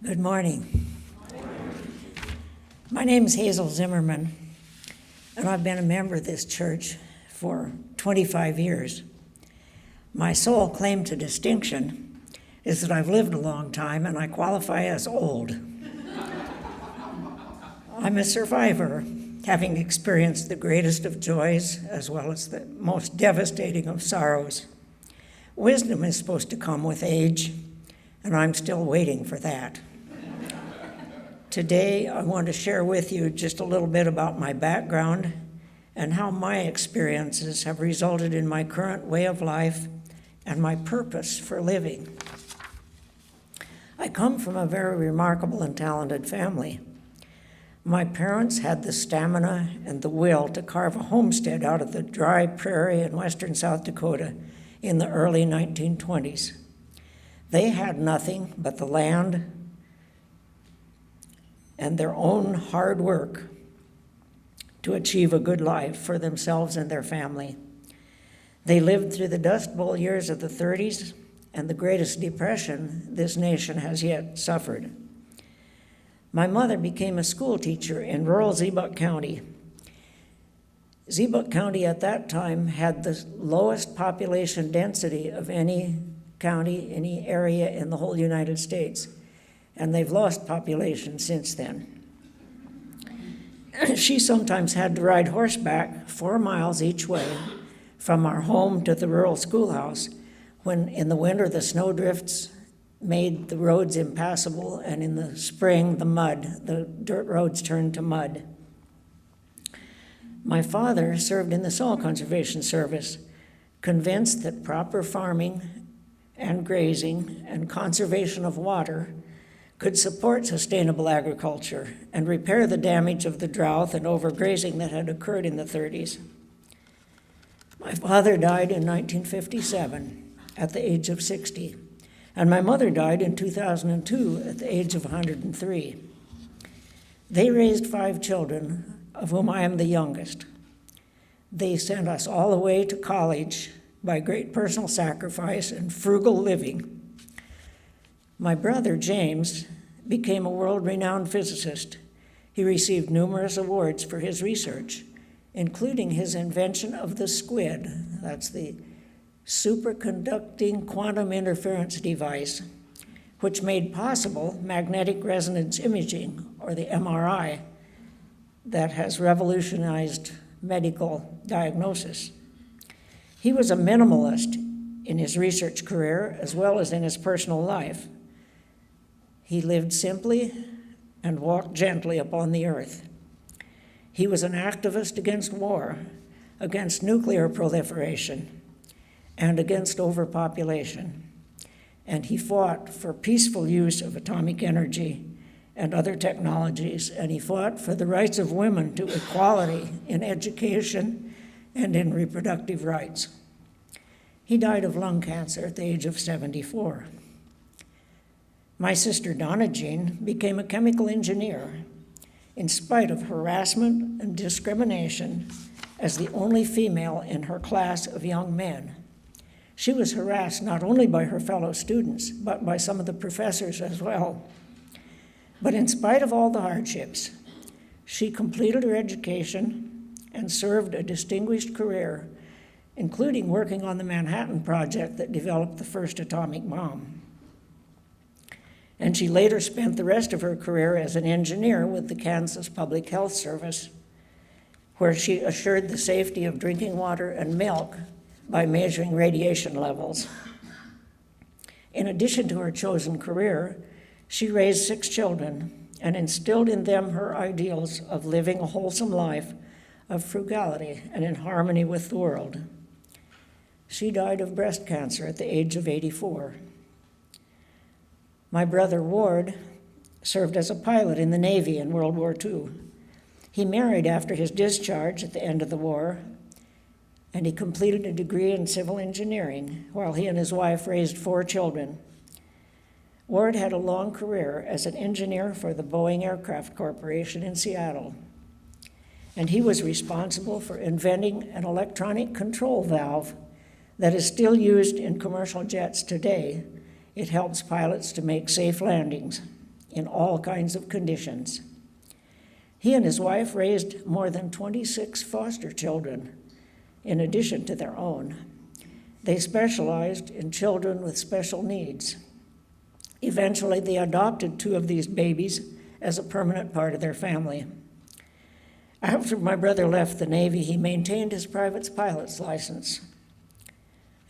Good morning. My name is Hazel Zimmerman, and I've been a member of this church for 25 years. My sole claim to distinction is that I've lived a long time and I qualify as old. I'm a survivor, having experienced the greatest of joys as well as the most devastating of sorrows. Wisdom is supposed to come with age, and I'm still waiting for that. Today, I want to share with you just a little bit about my background and how my experiences have resulted in my current way of life and my purpose for living. I come from a very remarkable and talented family. My parents had the stamina and the will to carve a homestead out of the dry prairie in western South Dakota in the early 1920s. They had nothing but the land and their own hard work to achieve a good life for themselves and their family. They lived through the Dust Bowl years of the 30s and the greatest depression this nation has yet suffered. My mother became a school teacher in rural Zibuck County. Zibuck County at that time had the lowest population density of any county, any area in the whole United States. And they've lost population since then. She sometimes had to ride horseback 4 miles each way from our home to the rural schoolhouse when in the winter the snowdrifts made the roads impassable, and in the spring the dirt roads turned to mud. My father served in the Soil Conservation Service, convinced that proper farming and grazing and conservation of water could support sustainable agriculture and repair the damage of the drought and overgrazing that had occurred in the 30s. My father died in 1957 at the age of 60, and my mother died in 2002 at the age of 103. They raised 5 children, of whom I am the youngest. They sent us all away to college by great personal sacrifice and frugal living. My brother, James, became a world-renowned physicist. He received numerous awards for his research, including his invention of the SQUID, that's the superconducting quantum interference device, which made possible magnetic resonance imaging, or the MRI, that has revolutionized medical diagnosis. He was a minimalist in his research career as well as in his personal life. He lived simply and walked gently upon the earth. He was an activist against war, against nuclear proliferation, and against overpopulation. And he fought for peaceful use of atomic energy and other technologies, and he fought for the rights of women to equality in education and in reproductive rights. He died of lung cancer at the age of 74. My sister Donna Jean became a chemical engineer in spite of harassment and discrimination as the only female in her class of young men. She was harassed not only by her fellow students, but by some of the professors as well. But in spite of all the hardships, she completed her education and served a distinguished career, including working on the Manhattan Project that developed the first atomic bomb. And she later spent the rest of her career as an engineer with the Kansas Public Health Service, where she assured the safety of drinking water and milk by measuring radiation levels. In addition to her chosen career, she raised 6 children and instilled in them her ideals of living a wholesome life of frugality and in harmony with the world. She died of breast cancer at the age of 84. My brother Ward served as a pilot in the Navy in World War II. He married after his discharge at the end of the war, and he completed a degree in civil engineering while he and his wife raised 4 children. Ward had a long career as an engineer for the Boeing Aircraft Corporation in Seattle, and he was responsible for inventing an electronic control valve that is still used in commercial jets today. It helps pilots to make safe landings. in all kinds of conditions. He and his wife raised more than 26 foster children, in addition to their own. They specialized in children with special needs. Eventually, they adopted 2 of these babies as a permanent part of their family. After my brother left the Navy, he maintained his private pilot's license.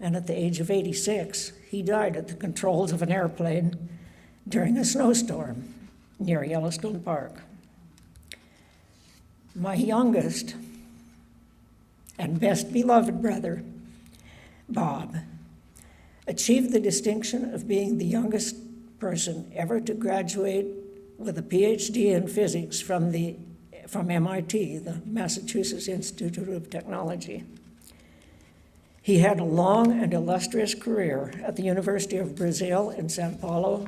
And at the age of 86, he died at the controls of an airplane during a snowstorm near Yellowstone Park. My youngest and best beloved brother, Bob, achieved the distinction of being the youngest person ever to graduate with a PhD in physics from MIT, the Massachusetts Institute of Technology. He had a long and illustrious career at the University of Brazil in Sao Paulo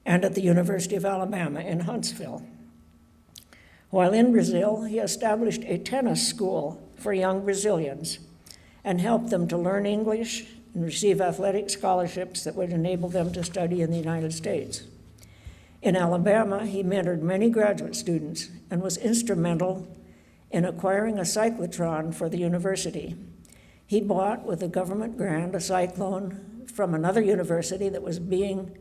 and at the University of Alabama in Huntsville. While in Brazil, he established a tennis school for young Brazilians and helped them to learn English and receive athletic scholarships that would enable them to study in the United States. In Alabama, he mentored many graduate students and was instrumental in acquiring a cyclotron for the university. He bought, with a government grant, a cyclone from another university that was being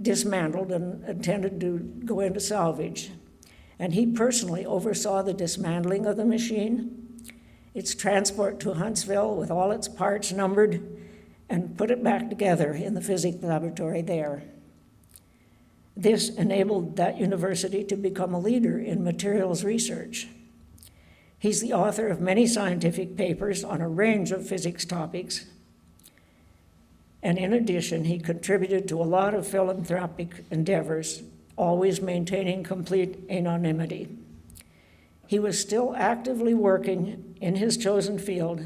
dismantled and intended to go into salvage. And he personally oversaw the dismantling of the machine, its transport to Huntsville with all its parts numbered, and put it back together in the physics laboratory there. This enabled that university to become a leader in materials research. He's the author of many scientific papers on a range of physics topics. And in addition, he contributed to a lot of philanthropic endeavors, always maintaining complete anonymity. He was still actively working in his chosen field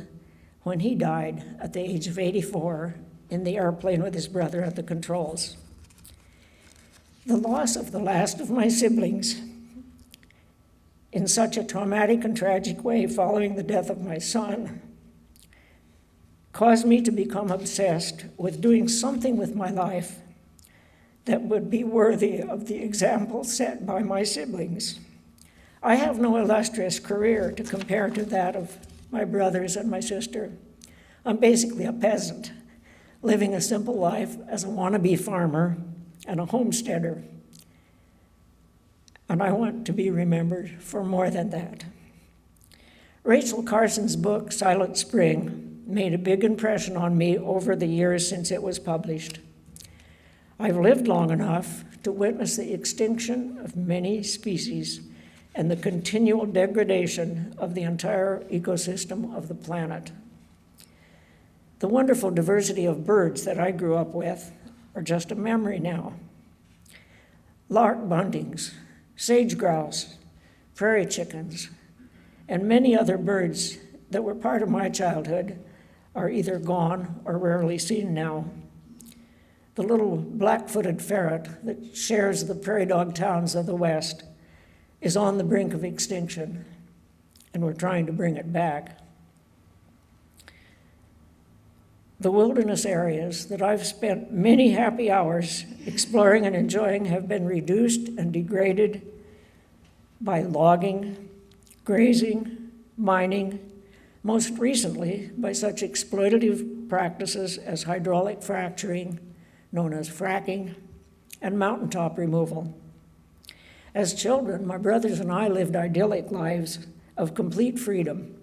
when he died at the age of 84 in the airplane with his brother at the controls. The loss of the last of my siblings in such a traumatic and tragic way following the death of my son caused me to become obsessed with doing something with my life that would be worthy of the example set by my siblings. I have no illustrious career to compare to that of my brothers and my sister. I'm basically a peasant, living a simple life as a wannabe farmer and a homesteader. And I want to be remembered for more than that. Rachel Carson's book, Silent Spring, made a big impression on me over the years since it was published. I've lived long enough to witness the extinction of many species and the continual degradation of the entire ecosystem of the planet. The wonderful diversity of birds that I grew up with are just a memory now. Lark buntings, sage grouse, prairie chickens, and many other birds that were part of my childhood are either gone or rarely seen now. The little black-footed ferret that shares the prairie dog towns of the West is on the brink of extinction, and we're trying to bring it back. The wilderness areas that I've spent many happy hours exploring and enjoying have been reduced and degraded by logging, grazing, mining, most recently by such exploitative practices as hydraulic fracturing, known as fracking, and mountaintop removal. As children, my brothers and I lived idyllic lives of complete freedom.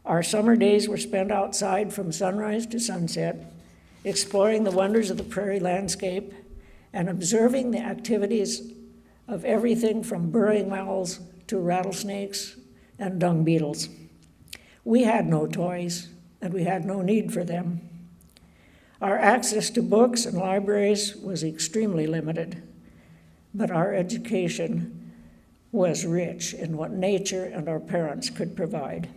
Our summer days were spent outside from sunrise to sunset, exploring the wonders of the prairie landscape and observing the activities of everything from burrowing owls to rattlesnakes and dung beetles. We had no toys, and we had no need for them. Our access to books and libraries was extremely limited, but our education was rich in what nature and our parents could provide.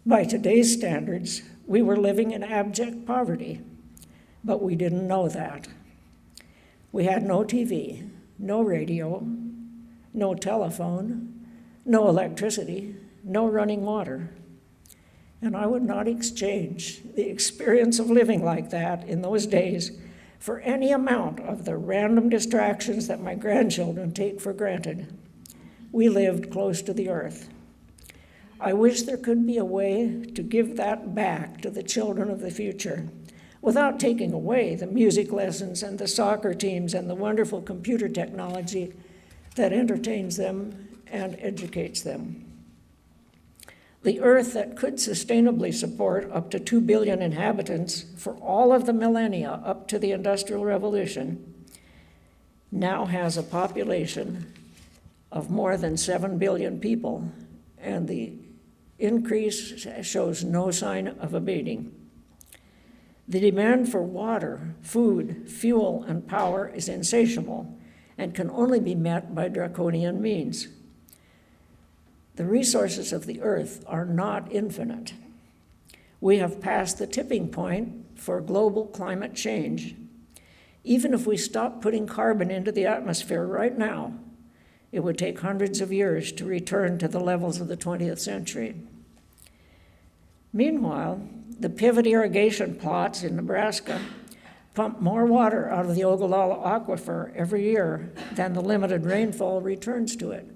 By today's standards, we were living in abject poverty, but we didn't know that. We had no TV, no radio, no telephone, no electricity, no running water. And I would not exchange the experience of living like that in those days for any amount of the random distractions that my grandchildren take for granted. We lived close to the earth. I wish there could be a way to give that back to the children of the future without taking away the music lessons and the soccer teams and the wonderful computer technology that entertains them and educates them. The earth that could sustainably support up to 2 billion inhabitants for all of the millennia up to the Industrial Revolution now has a population of more than 7 billion people, and the increase shows no sign of abating. The demand for water, food, fuel, and power is insatiable and can only be met by draconian means. The resources of the earth are not infinite. We have passed the tipping point for global climate change. Even if we stop putting carbon into the atmosphere right now, it would take hundreds of years to return to the levels of the 20th century. Meanwhile, the pivot irrigation plots in Nebraska pump more water out of the Ogallala Aquifer every year than the limited rainfall returns to it.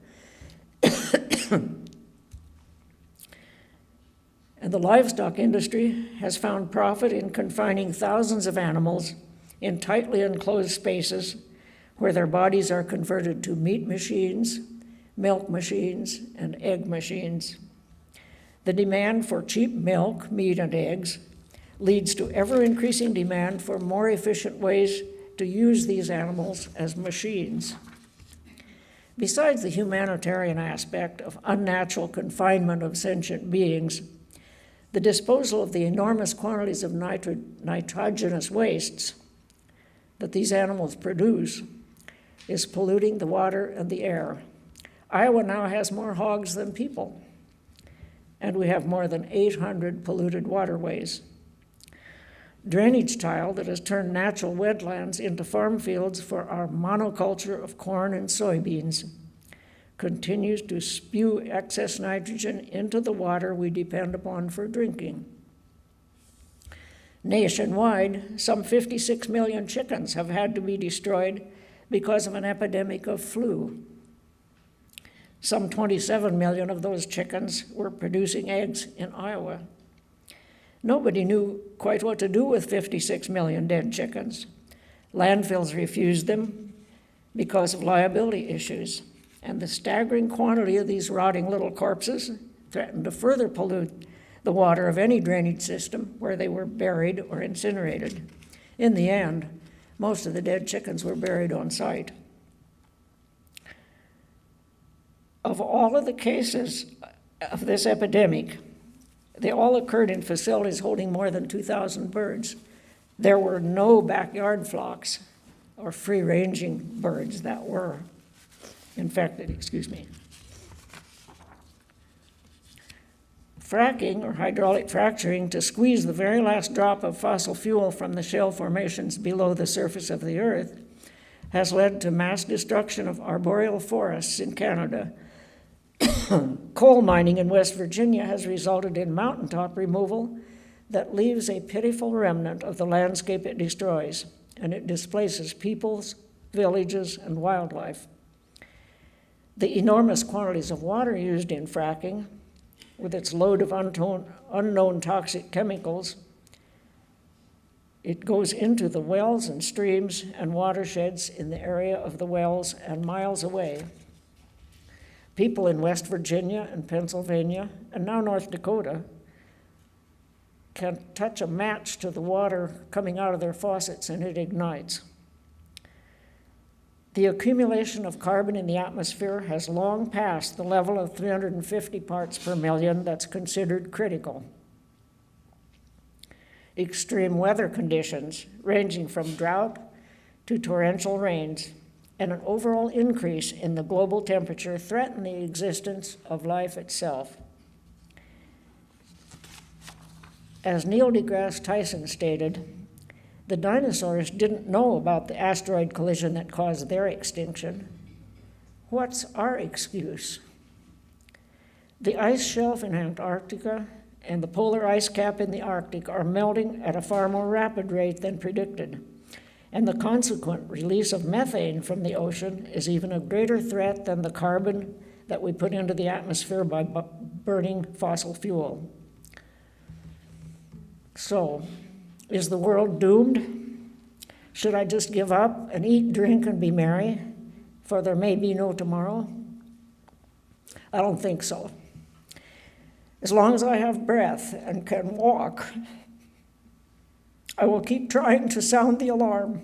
And the livestock industry has found profit in confining thousands of animals in tightly enclosed spaces where their bodies are converted to meat machines, milk machines, and egg machines. The demand for cheap milk, meat, and eggs leads to ever-increasing demand for more efficient ways to use these animals as machines. Besides the humanitarian aspect of unnatural confinement of sentient beings, the disposal of the enormous quantities of nitrogenous wastes that these animals produce is polluting the water and the air. Iowa now has more hogs than people, and we have more than 800 polluted waterways. Drainage tile that has turned natural wetlands into farm fields for our monoculture of corn and soybeans continues to spew excess nitrogen into the water we depend upon for drinking. Nationwide, some 56 million chickens have had to be destroyed because of an epidemic of flu. Some 27 million of those chickens were producing eggs in Iowa. Nobody knew quite what to do with 56 million dead chickens. Landfills refused them because of liability issues, and the staggering quantity of these rotting little corpses threatened to further pollute the water of any drainage system where they were buried or incinerated. In the end, most of the dead chickens were buried on site. Of all of the cases of this epidemic, they all occurred in facilities holding more than 2,000 birds. There were no backyard flocks or free-ranging birds that were infected, Fracking, or hydraulic fracturing, to squeeze the very last drop of fossil fuel from the shale formations below the surface of the earth, has led to mass destruction of arboreal forests in Canada. Coal mining in West Virginia has resulted in mountaintop removal that leaves a pitiful remnant of the landscape it destroys, and it displaces peoples, villages, and wildlife. The enormous quantities of water used in fracking, with its load of unknown toxic chemicals, it goes into the wells and streams and watersheds in the area of the wells and miles away. People in West Virginia and Pennsylvania, and now North Dakota, can touch a match to the water coming out of their faucets and it ignites. The accumulation of carbon in the atmosphere has long passed the level of 350 parts per million that's considered critical. Extreme weather conditions, ranging from drought to torrential rains, and an overall increase in the global temperature threaten the existence of life itself. As Neil deGrasse Tyson stated, the dinosaurs didn't know about the asteroid collision that caused their extinction. What's our excuse? The ice shelf in Antarctica and the polar ice cap in the Arctic are melting at a far more rapid rate than predicted. and the consequent release of methane from the ocean is even a greater threat than the carbon that we put into the atmosphere by burning fossil fuel. So, is the world doomed? Should I just give up and eat, drink, and be merry, for there may be no tomorrow? I don't think so. As long as I have breath and can walk, I will keep trying to sound the alarm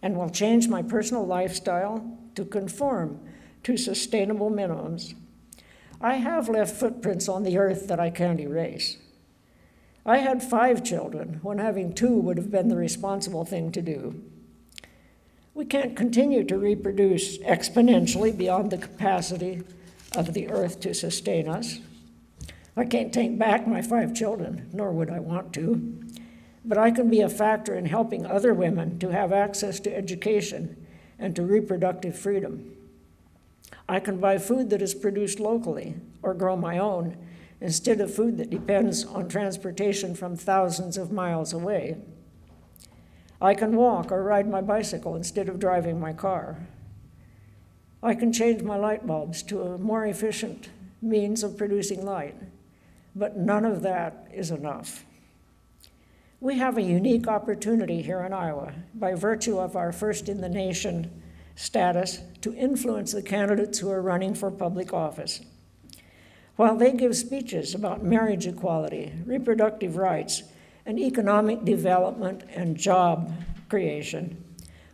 and will change my personal lifestyle to conform to sustainable minimums. I have left footprints on the earth that I can't erase. I had 5 children when having 2 would have been the responsible thing to do. We can't continue to reproduce exponentially beyond the capacity of the earth to sustain us. I can't take back my 5 children, nor would I want to, but I can be a factor in helping other women to have access to education and to reproductive freedom. I can buy food that is produced locally or grow my own instead of food that depends on transportation from thousands of miles away. I can walk or ride my bicycle instead of driving my car. I can change my light bulbs to a more efficient means of producing light, but none of that is enough. We have a unique opportunity here in Iowa, by virtue of our first-in-the-nation status, to influence the candidates who are running for public office. While they give speeches about marriage equality, reproductive rights, and economic development and job creation,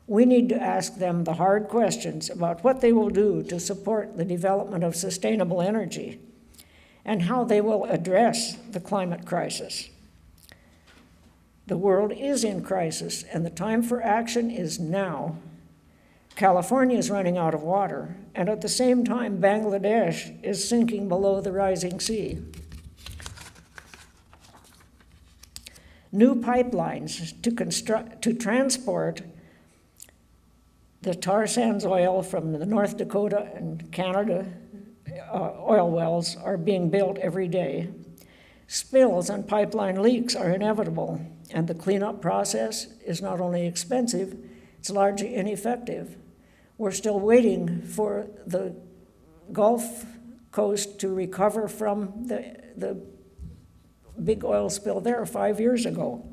we need to ask them the hard questions about what they will do to support the development of sustainable energy and how they will address the climate crisis. The world is in crisis, and the time for action is now. California is running out of water, and at the same time, Bangladesh is sinking below the rising sea. New pipelines to transport the tar sands oil from the North Dakota and Canada oil wells are being built every day. Spills and pipeline leaks are inevitable, and the cleanup process is not only expensive, it's largely ineffective. We're still waiting for the Gulf Coast to recover from the big oil spill there 5 years ago.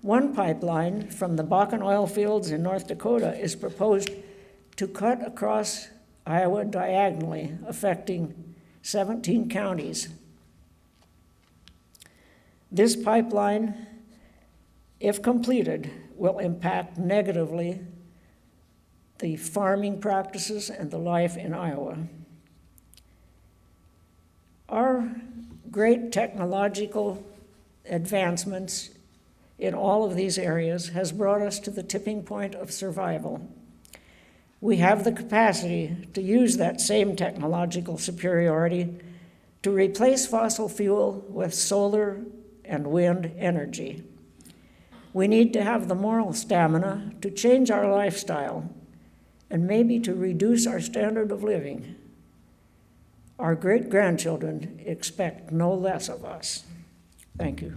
One pipeline from the Bakken oil fields in North Dakota is proposed to cut across Iowa diagonally, affecting 17 counties. This pipeline, if completed, will impact negatively the farming practices and the life in Iowa. Our great technological advancements in all of these areas has brought us to the tipping point of survival. We have the capacity to use that same technological superiority to replace fossil fuel with solar and wind energy. We need to have the moral stamina to change our lifestyle and maybe to reduce our standard of living. Our great-grandchildren expect no less of us. Thank you.